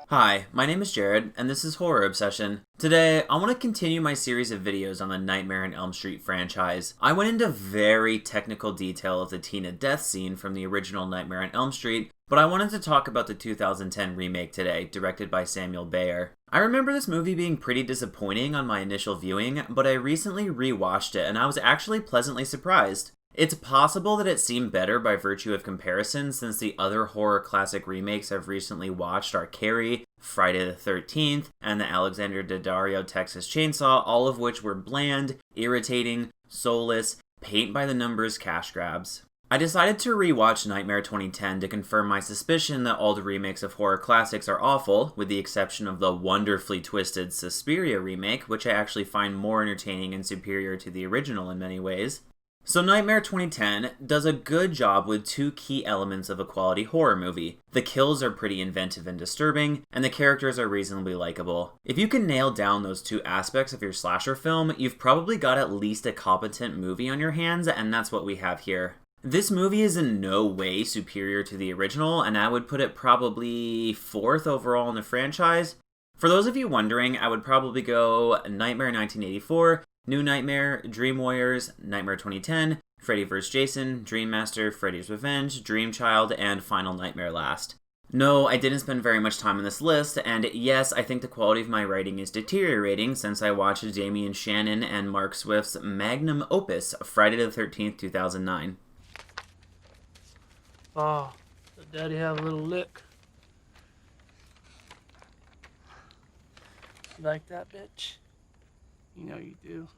Hi, my name is Jared, and this is Horror Obsession. Today, I want to continue my series of videos on the Nightmare on Elm Street franchise. I went into very technical detail of the Tina death scene from the original Nightmare on Elm Street, but I wanted to talk about the 2010 remake today, directed by Samuel Bayer. I remember this movie being pretty disappointing on my initial viewing, but I recently rewatched it and I was actually pleasantly surprised. It's possible that it seemed better by virtue of comparison, since the other horror classic remakes I've recently watched are Carrie, Friday the 13th, and the Alexander Daddario Texas Chainsaw, all of which were bland, irritating, soulless, paint-by-the-numbers cash grabs. I decided to rewatch Nightmare 2010 to confirm my suspicion that all the remakes of horror classics are awful, with the exception of the wonderfully twisted Suspiria remake, which I actually find more entertaining and superior to the original in many ways. So Nightmare 2010 does a good job with two key elements of a quality horror movie. The kills are pretty inventive and disturbing, and the characters are reasonably likable. If you can nail down those two aspects of your slasher film, you've probably got at least a competent movie on your hands, and that's what we have here. This movie is in no way superior to the original, and I would put it probably 4th overall in the franchise. For those of you wondering, I would probably go Nightmare 1984, New Nightmare, Dream Warriors, Nightmare 2010, Freddy vs. Jason, Dream Master, Freddy's Revenge, Dream Child, and Final Nightmare last. No, I didn't spend very much time on this list, and yes, I think the quality of my writing is deteriorating since I watched Damian Shannon and Mark Swift's magnum opus, Friday the 13th, 2009. Oh, did Daddy have a little lick? You like that, bitch? You know you do.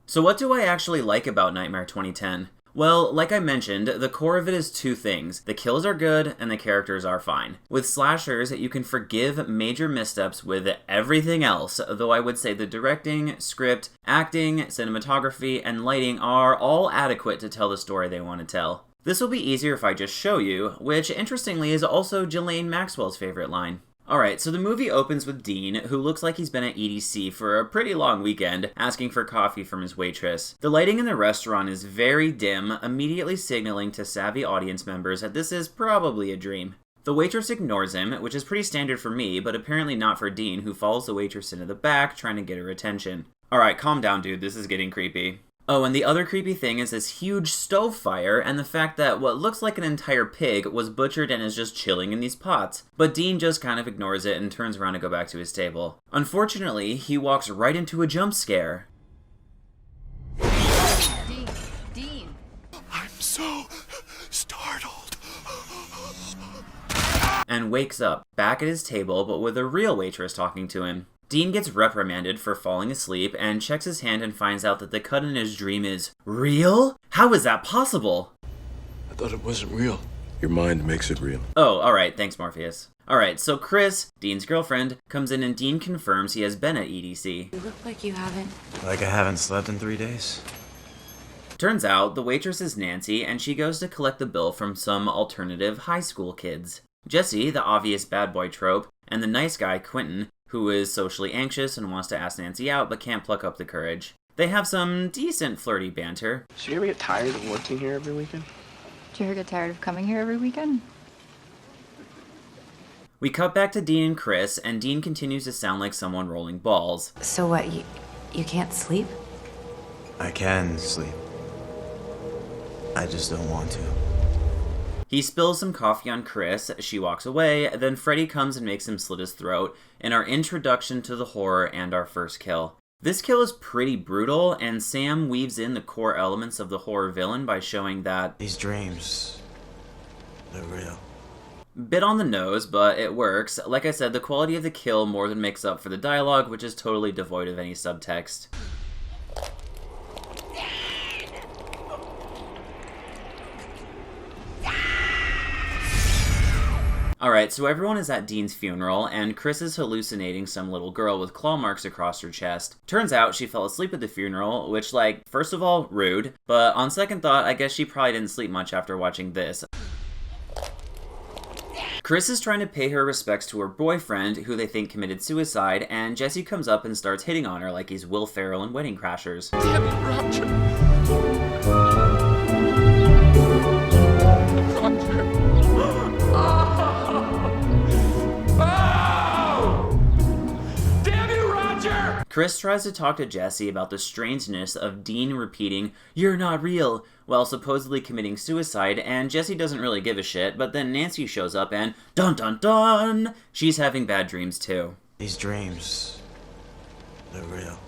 So what do I actually like about Nightmare 2010? Well, like I mentioned, the core of it is two things. The kills are good, and the characters are fine. With slashers, you can forgive major missteps with everything else, though I would say the directing, script, acting, cinematography, and lighting are all adequate to tell the story they want to tell. This will be easier if I just show you, which interestingly is also Ghislaine Maxwell's favorite line. Alright, so the movie opens with Dean, who looks like he's been at EDC for a pretty long weekend, asking for coffee from his waitress. The lighting in the restaurant is very dim, immediately signaling to savvy audience members that this is probably a dream. The waitress ignores him, which is pretty standard for me, but apparently not for Dean, who follows the waitress into the back, trying to get her attention. Alright, calm down, dude, this is getting creepy. Oh, and the other creepy thing is this huge stove fire and the fact that what looks like an entire pig was butchered and is just chilling in these pots. But Dean just kind of ignores it and turns around to go back to his table. Unfortunately, he walks right into a jump scare. Dean. I'm so startled. And wakes up, back at his table, but with a real waitress talking to him. Dean gets reprimanded for falling asleep and checks his hand and finds out that the cut in his dream is real? How is that possible? I thought it wasn't real. Your mind makes it real. Oh, alright, thanks Morpheus. Alright, so Chris, Dean's girlfriend, comes in and Dean confirms he has been at EDC. You look like you haven't. Like I haven't slept in 3 days. Turns out, the waitress is Nancy, and she goes to collect the bill from some alternative high school kids. Jesse, the obvious bad boy trope, and the nice guy, Quentin, who is socially anxious and wants to ask Nancy out but can't pluck up the courage. They have some decent flirty banter. Do you ever get tired of working here every weekend? Do you ever get tired of coming here every weekend? We cut back to Dean and Chris, and Dean continues to sound like someone rolling balls. So what, you can't sleep? I can sleep. I just don't want to. He spills some coffee on Chris, she walks away, then Freddy comes and makes him slit his throat, in our introduction to the horror and our first kill. This kill is pretty brutal, and Sam weaves in the core elements of the horror villain by showing that These dreams, they're real. bit on the nose, but it works. Like I said, the quality of the kill more than makes up for the dialogue, which is totally devoid of any subtext. Alright, so everyone is at Dean's funeral, and Chris is hallucinating some little girl with claw marks across her chest. Turns out she fell asleep at the funeral, which, like, first of all, rude, but on second thought, I guess she probably didn't sleep much after watching this. Chris is trying to pay her respects to her boyfriend, who they think committed suicide, and Jesse comes up and starts hitting on her like he's Will Ferrell in Wedding Crashers. Damn it, Roger. Roger. Damn you, Roger! Chris tries to talk to Jesse about the strangeness of Dean repeating, "You're not real," while supposedly committing suicide, and Jesse doesn't really give a shit, but then Nancy shows up and, dun dun dun, she's having bad dreams too. These dreams, they're real.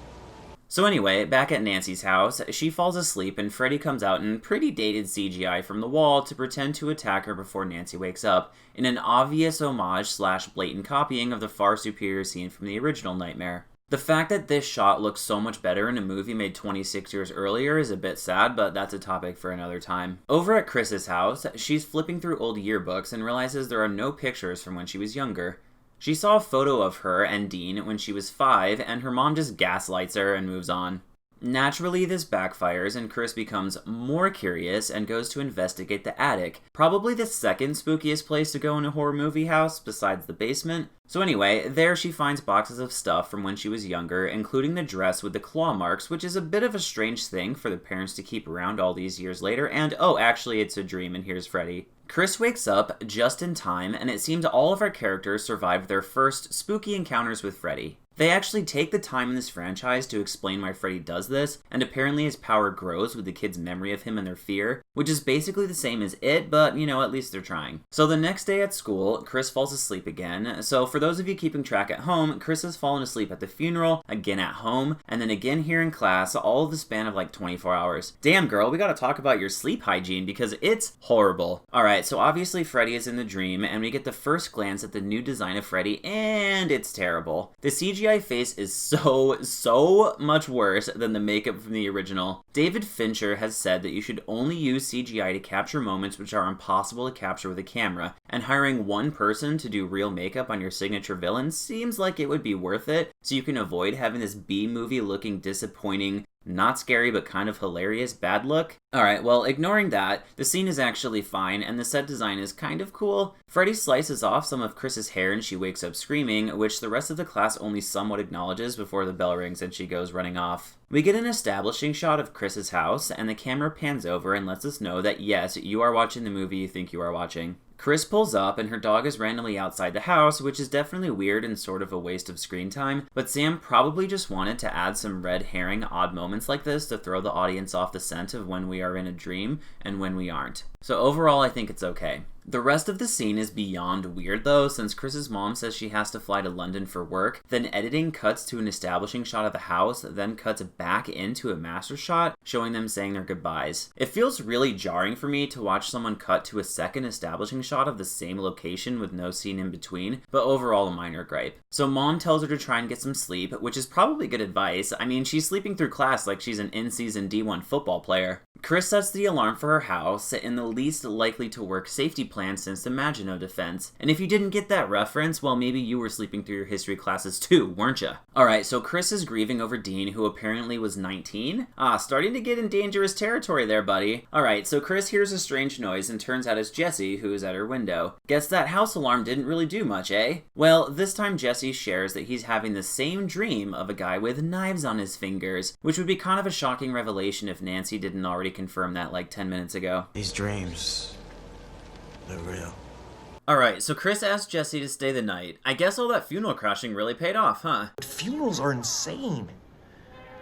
So anyway, back at Nancy's house, she falls asleep and Freddy comes out in pretty dated CGI from the wall to pretend to attack her before Nancy wakes up, in an obvious homage / blatant copying of the far superior scene from the original Nightmare. The fact that this shot looks so much better in a movie made 26 years earlier is a bit sad, but that's a topic for another time. Over at Chris's house, she's flipping through old yearbooks and realizes there are no pictures from when she was younger. She saw a photo of her and Dean when she was 5, and her mom just gaslights her and moves on. Naturally, this backfires, and Chris becomes more curious and goes to investigate the attic, probably the second spookiest place to go in a horror movie house, besides the basement. So anyway, there she finds boxes of stuff from when she was younger, including the dress with the claw marks, which is a bit of a strange thing for the parents to keep around all these years later, and oh, actually it's a dream, and here's Freddy. Chris wakes up just in time, and it seems all of our characters survived their first spooky encounters with Freddy. They actually take the time in this franchise to explain why Freddy does this, and apparently his power grows with the kids' memory of him and their fear, which is basically the same as it, but, you know, at least they're trying. So the next day at school, Chris falls asleep again. So for those of you keeping track at home, Chris has fallen asleep at the funeral, again at home, and then again here in class, all of the span of like 24 hours. Damn girl, we gotta talk about your sleep hygiene because it's horrible. Alright, so obviously Freddy is in the dream, and we get the first glance at the new design of Freddy, and it's terrible. The CGI face is so much worse than the makeup from the original. David Fincher has said that you should only use CGI to capture moments which are impossible to capture with a camera, and hiring one person to do real makeup on your signature villain seems like it would be worth it, so you can avoid having this B-movie looking disappointing, not scary but kind of hilarious bad look. Alright, well, ignoring that, the scene is actually fine, and the set design is kind of cool. Freddy slices off some of Chris's hair and she wakes up screaming, which the rest of the class only somewhat acknowledges before the bell rings and she goes running off. We get an establishing shot of Chris's house, and the camera pans over and lets us know that yes, you are watching the movie you think you are watching. Chris pulls up, and her dog is randomly outside the house, which is definitely weird and sort of a waste of screen time, but Sam probably just wanted to add some red herring odd moments like this to throw the audience off the scent of when we are in a dream and when we aren't. So overall, I think it's okay. The rest of the scene is beyond weird though, since Chris's mom says she has to fly to London for work, then editing cuts to an establishing shot of the house, then cuts back into a master shot, showing them saying their goodbyes. It feels really jarring for me to watch someone cut to a second establishing shot of the same location with no scene in between, but overall a minor gripe. So mom tells her to try and get some sleep, which is probably good advice. I mean, she's sleeping through class like she's an in-season D1 football player. Chris sets the alarm for her house in the least likely to work safety plan since the Maginot Defense. And if you didn't get that reference, well, maybe you were sleeping through your history classes too, weren't ya? Alright, so Chris is grieving over Dean, who apparently was 19. Starting to get in dangerous territory there, buddy. Alright, so Chris hears a strange noise and turns out it's Jesse, who is at her window. Guess that house alarm didn't really do much, eh? Well, this time Jesse shares that he's having the same dream of a guy with knives on his fingers, which would be kind of a shocking revelation if Nancy didn't already confirm that like 10 minutes ago. These dreams, they're real. Alright, so Chris asked Jesse to stay the night. I guess all that funeral crashing really paid off, huh? Funerals are insane.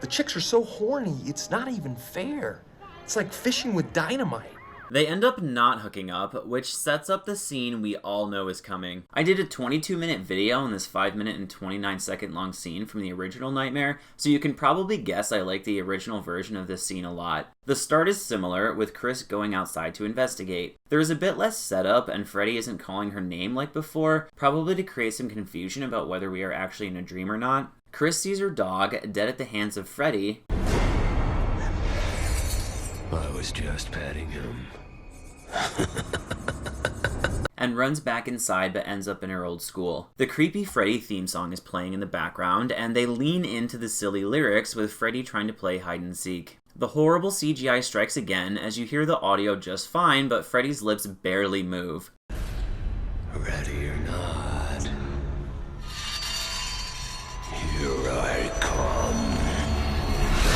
The chicks are so horny, it's not even fair. It's like fishing with dynamite. They end up not hooking up, which sets up the scene we all know is coming. I did a 22-minute video on this 5-minute and 29-second long scene from the original Nightmare, so you can probably guess I like the original version of this scene a lot. The start is similar, with Chris going outside to investigate. There is a bit less setup, and Freddy isn't calling her name like before, probably to create some confusion about whether we are actually in a dream or not. Chris sees her dog dead at the hands of Freddy. I was just petting him. and runs back inside but ends up in her old school. The creepy Freddy theme song is playing in the background, and they lean into the silly lyrics with Freddy trying to play hide and seek. The horrible CGI strikes again as you hear the audio just fine, but Freddy's lips barely move. Ready or not, here I come.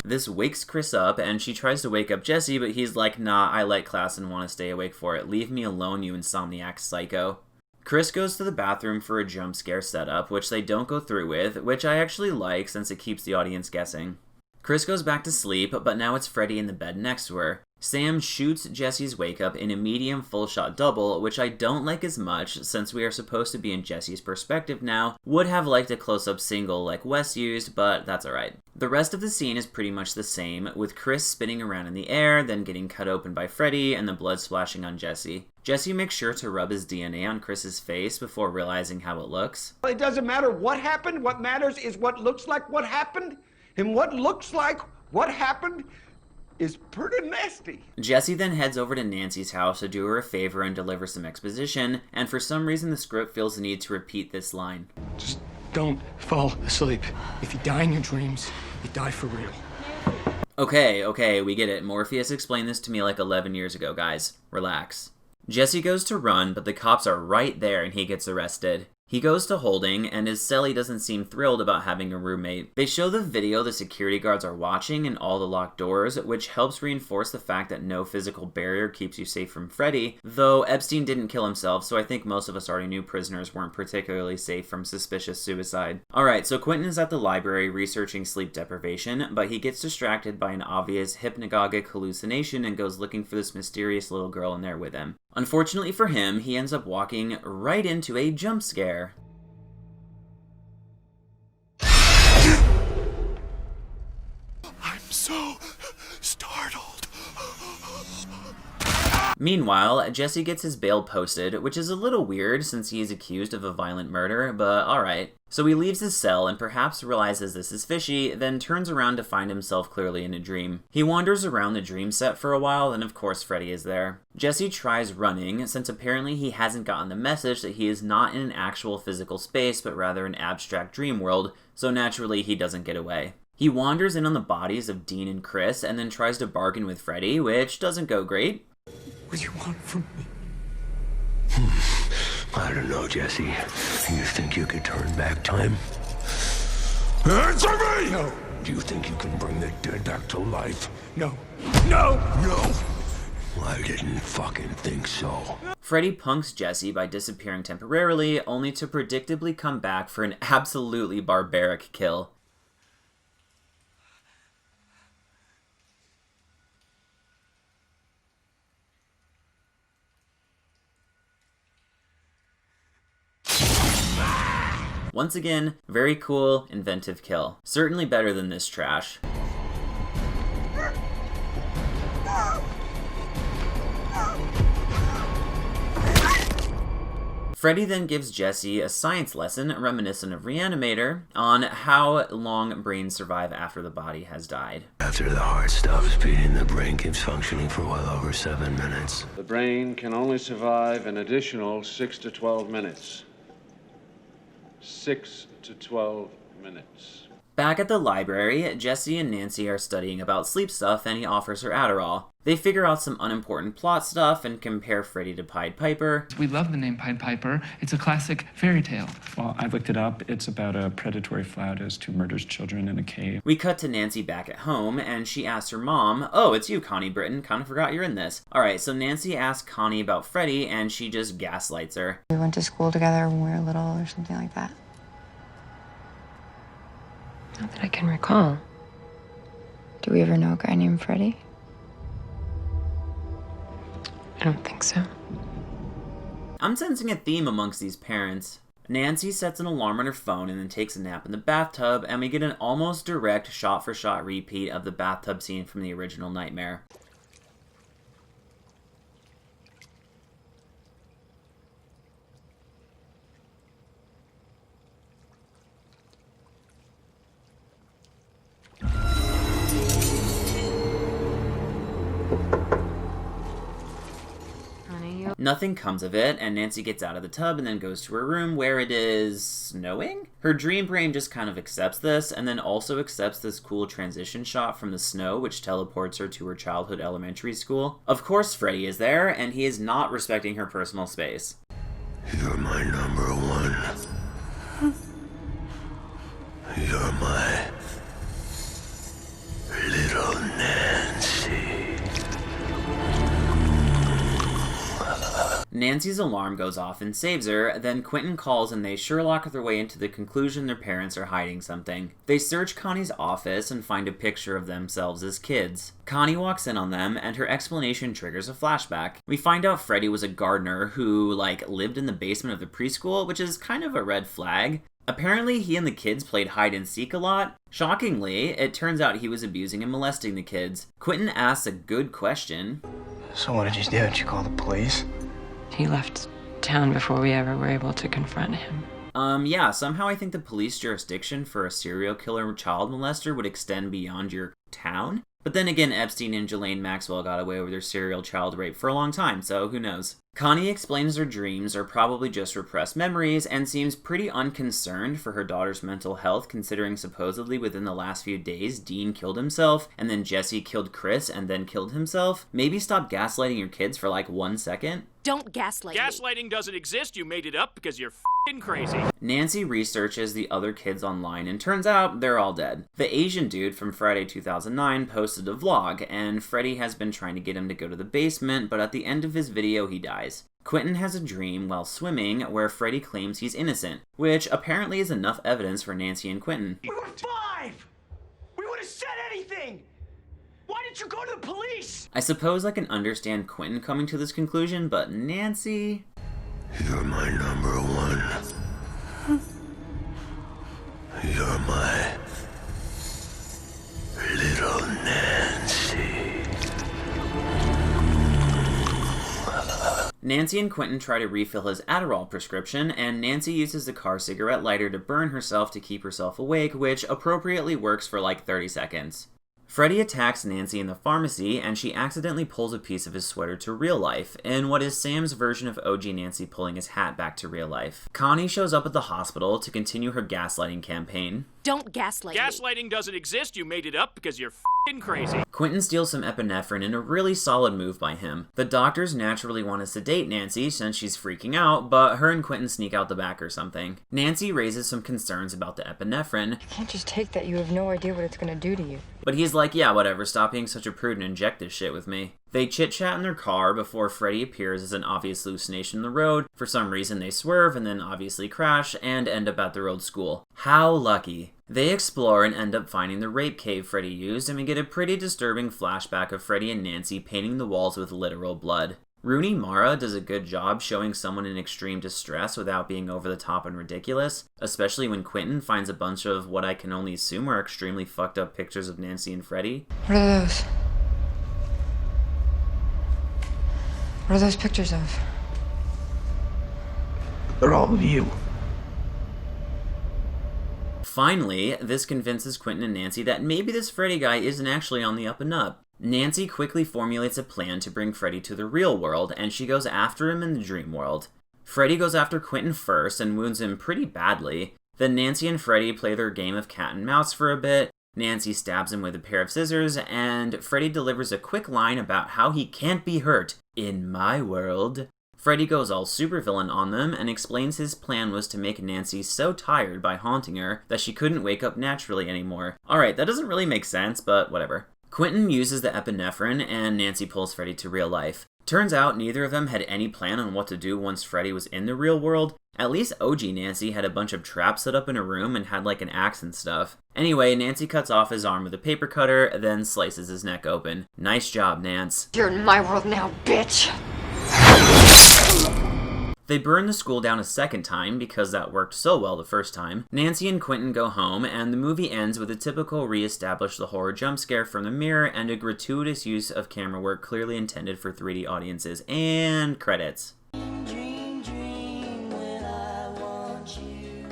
This wakes Chris up, and she tries to wake up Jesse, but he's like, nah, I like class and want to stay awake for it. Leave me alone, you insomniac psycho. Chris goes to the bathroom for a jump scare setup, which they don't go through with, which I actually like since it keeps the audience guessing. Chris goes back to sleep, but now it's Freddy in the bed next to her. Sam shoots Jesse's wake up in a medium full shot double, which I don't like as much since we are supposed to be in Jesse's perspective now. Would have liked a close-up single like Wes used, but that's alright. The rest of the scene is pretty much the same, with Chris spinning around in the air, then getting cut open by Freddy, and the blood splashing on Jesse. Jesse makes sure to rub his DNA on Chris's face before realizing how it looks. It doesn't matter what happened. What matters is what looks like what happened. And what looks like what happened is pretty nasty. Jesse then heads over to Nancy's house to do her a favor and deliver some exposition, and for some reason the script feels the need to repeat this line. Just don't fall asleep. If you die in your dreams, you die for real. Okay, we get it. Morpheus explained this to me like 11 years ago, guys. Relax. Jesse goes to run, but the cops are right there and he gets arrested. He goes to holding, and his cellie doesn't seem thrilled about having a roommate. They show the video the security guards are watching and all the locked doors, which helps reinforce the fact that no physical barrier keeps you safe from Freddy, though Epstein didn't kill himself, so I think most of us already knew prisoners weren't particularly safe from suspicious suicide. Alright, so Quentin is at the library researching sleep deprivation, but he gets distracted by an obvious hypnagogic hallucination and goes looking for this mysterious little girl in there with him. Unfortunately for him, he ends up walking right into a jump scare. I'm so startled. Meanwhile, Jesse gets his bail posted, which is a little weird since he is accused of a violent murder, but alright. So he leaves his cell and perhaps realizes this is fishy, then turns around to find himself clearly in a dream. He wanders around the dream set for a while, and of course Freddy is there. Jesse tries running, since apparently he hasn't gotten the message that he is not in an actual physical space, but rather an abstract dream world, so naturally he doesn't get away. He wanders in on the bodies of Dean and Chris, and then tries to bargain with Freddy, which doesn't go great. What do you want from me? I don't know, Jesse. You think you could turn back time? Answer me! No. Do you think you can bring the dead back to life? No. No! No! I didn't fucking think so. Freddy punks Jesse by disappearing temporarily, only to predictably come back for an absolutely barbaric kill. Once again, very cool, inventive kill. Certainly better than this trash. Freddy then gives Jesse a science lesson reminiscent of Reanimator on how long brains survive after the body has died. After the heart stops beating, the brain keeps functioning for well over 7 minutes. The brain can only survive an additional 6 to 12 minutes. 6 to 12 minutes. Back at the library, Jesse and Nancy are studying about sleep stuff and he offers her Adderall. They figure out some unimportant plot stuff and compare Freddy to Pied Piper. We love the name Pied Piper. It's a classic fairy tale. Well, I looked it up. It's about a predatory flautist who murders children in a cave. We cut to Nancy back at home and she asks her mom, "Oh, it's you, Connie Britton. Kinda forgot you're in this." Alright, so Nancy asks Connie about Freddy and she just gaslights her. We went to school together when we were little or something like that. Not that I can recall. Do we ever know a guy named Freddy? I don't think so. I'm sensing a theme amongst these parents. Nancy sets an alarm on her phone and then takes a nap in the bathtub, and we get an almost direct shot-for-shot repeat of the bathtub scene from the original Nightmare. honey. Nothing comes of it, and Nancy gets out of the tub and then goes to her room where it is snowing? Her dream brain just kind of accepts this, and then also accepts this cool transition shot from the snow, which teleports her to her childhood elementary school. Of course Freddy is there, and he is not respecting her personal space. You're my number one. You're my little Nancy. Nancy's alarm goes off and saves her, then Quentin calls and they Sherlock their way into the conclusion their parents are hiding something. They search Connie's office and find a picture of themselves as kids. Connie walks in on them, and her explanation triggers a flashback. We find out Freddy was a gardener who, lived in the basement of the preschool, which is kind of a red flag. Apparently, he and the kids played hide-and-seek a lot. Shockingly, it turns out he was abusing and molesting the kids. Quentin asks a good question. So what did you do? Did you call the police? He left town before we ever were able to confront him. Yeah, somehow I think the police jurisdiction for a serial killer child molester would extend beyond your town. But then again, Epstein and Ghislaine Maxwell got away with their serial child rape for a long time, so who knows. Connie explains her dreams are probably just repressed memories and seems pretty unconcerned for her daughter's mental health, considering supposedly within the last few days Dean killed himself, and then Jesse killed Chris and then killed himself. Maybe stop gaslighting your kids for 1 second. Don't gaslight me. Gaslighting doesn't exist. You made it up because you're f***ing crazy. Nancy researches the other kids online and turns out they're all dead. The Asian dude from Friday 2009 posted a vlog, and Freddy has been trying to get him to go to the basement, but at the end of his video he dies. Quentin has a dream while swimming where Freddy claims he's innocent, which apparently is enough evidence for Nancy and Quentin. We were 5! We would have said anything! Why didn't you go to the police? I suppose I can understand Quentin coming to this conclusion, but Nancy... You're my number one. You're my little Nancy. Nancy and Quentin try to refill his Adderall prescription, and Nancy uses the car cigarette lighter to burn herself to keep herself awake, which appropriately works for 30 seconds. Freddy attacks Nancy in the pharmacy, and she accidentally pulls a piece of his sweater to real life, in what is Sam's version of OG Nancy pulling his hat back to real life. Connie shows up at the hospital to continue her gaslighting campaign. Don't gaslight me. Gaslighting doesn't exist. You made it up because you're f***ing crazy. Quentin steals some epinephrine in a really solid move by him. The doctors naturally want to sedate Nancy since she's freaking out, but her and Quentin sneak out the back or something. Nancy raises some concerns about the epinephrine. You can't just take that. You have no idea what it's gonna do to you. But he's like, yeah, whatever, stop being such a prude and inject this shit with me. They chit-chat in their car before Freddy appears as an obvious hallucination in the road. For some reason they swerve and then obviously crash and end up at their old school. How lucky. They explore and end up finding the rape cave Freddy used, and we get a pretty disturbing flashback of Freddy and Nancy painting the walls with literal blood. Rooney Mara does a good job showing someone in extreme distress without being over the top and ridiculous, especially when Quentin finds a bunch of what I can only assume are extremely fucked up pictures of Nancy and Freddy. What are those? What are those pictures of? They're all of you. Finally, this convinces Quentin and Nancy that maybe this Freddy guy isn't actually on the up and up. Nancy quickly formulates a plan to bring Freddy to the real world, and she goes after him in the dream world. Freddy goes after Quentin first and wounds him pretty badly. Then Nancy and Freddy play their game of cat and mouse for a bit. Nancy stabs him with a pair of scissors, and Freddy delivers a quick line about how he can't be hurt in my world. Freddy goes all supervillain on them and explains his plan was to make Nancy so tired by haunting her that she couldn't wake up naturally anymore. Alright, that doesn't really make sense, but whatever. Quentin uses the epinephrine and Nancy pulls Freddy to real life. Turns out neither of them had any plan on what to do once Freddy was in the real world. At least OG Nancy had a bunch of traps set up in a room and had an axe and stuff. Anyway, Nancy cuts off his arm with a paper cutter, then slices his neck open. Nice job, Nance. You're in my world now, bitch! They burn the school down a second time because that worked so well the first time. Nancy and Quentin go home, and the movie ends with a typical re-establish the horror jump scare from the mirror and a gratuitous use of camera work clearly intended for 3D audiences, and credits. Dream, dream when I want you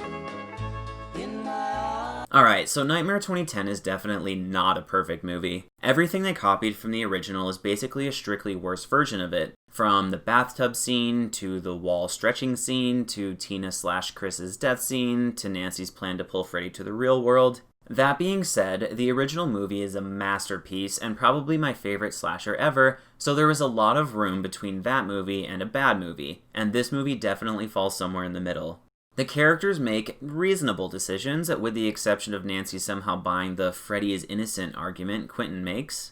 in my arms. Alright, so Nightmare 2010 is definitely not a perfect movie. Everything they copied from the original is basically a strictly worse version of it. From the bathtub scene, to the wall stretching scene, to Tina/Chris's death scene, to Nancy's plan to pull Freddy to the real world. That being said, the original movie is a masterpiece and probably my favorite slasher ever, so there was a lot of room between that movie and a bad movie, and this movie definitely falls somewhere in the middle. The characters make reasonable decisions, with the exception of Nancy somehow buying the Freddy is innocent argument Quentin makes.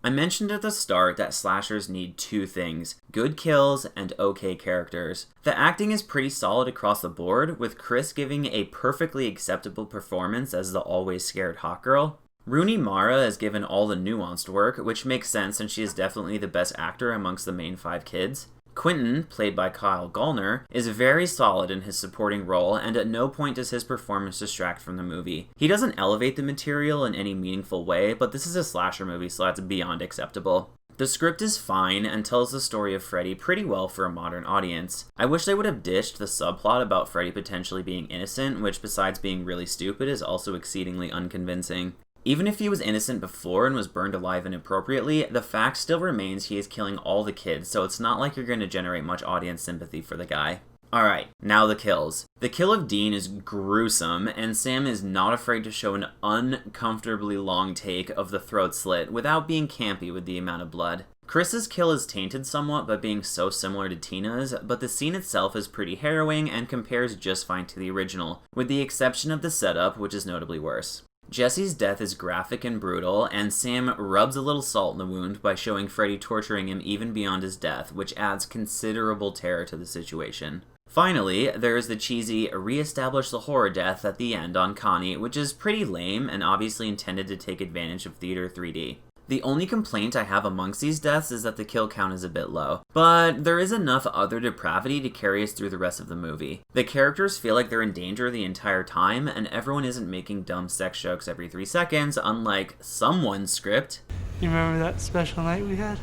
I mentioned at the start that slashers need two things: good kills and okay characters. The acting is pretty solid across the board, with Chris giving a perfectly acceptable performance as the always scared hot girl. Rooney Mara is given all the nuanced work, which makes sense since she is definitely the best actor amongst the main 5 kids. Quentin, played by Kyle Gallner, is very solid in his supporting role, and at no point does his performance distract from the movie. He doesn't elevate the material in any meaningful way, but this is a slasher movie, so that's beyond acceptable. The script is fine and tells the story of Freddy pretty well for a modern audience. I wish they would have ditched the subplot about Freddy potentially being innocent, which besides being really stupid is also exceedingly unconvincing. Even if he was innocent before and was burned alive inappropriately, the fact still remains he is killing all the kids, so it's not like you're going to generate much audience sympathy for the guy. Alright, now the kills. The kill of Dean is gruesome, and Sam is not afraid to show an uncomfortably long take of the throat slit without being campy with the amount of blood. Chris's kill is tainted somewhat by being so similar to Tina's, but the scene itself is pretty harrowing and compares just fine to the original, with the exception of the setup, which is notably worse. Jesse's death is graphic and brutal, and Sam rubs a little salt in the wound by showing Freddy torturing him even beyond his death, which adds considerable terror to the situation. Finally, there is the cheesy re-establish the horror death at the end on Connie, which is pretty lame and obviously intended to take advantage of theater 3D. The only complaint I have amongst these deaths is that the kill count is a bit low, but there is enough other depravity to carry us through the rest of the movie. The characters feel like they're in danger the entire time, and everyone isn't making dumb sex jokes every 3 seconds, unlike someone's script. You remember that special night we had?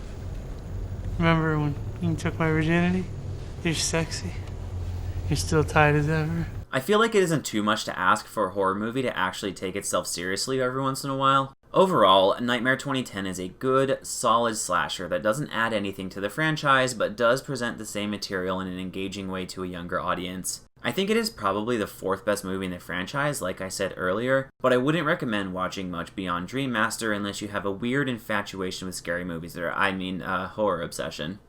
Remember when you took my virginity? You're sexy. You're still tight as ever. I feel like it isn't too much to ask for a horror movie to actually take itself seriously every once in a while. Overall, Nightmare 2010 is a good, solid slasher that doesn't add anything to the franchise, but does present the same material in an engaging way to a younger audience. I think it is probably the 4th best movie in the franchise, like I said earlier, but I wouldn't recommend watching much beyond Dream Master unless you have a weird infatuation with scary movies, or horror obsession.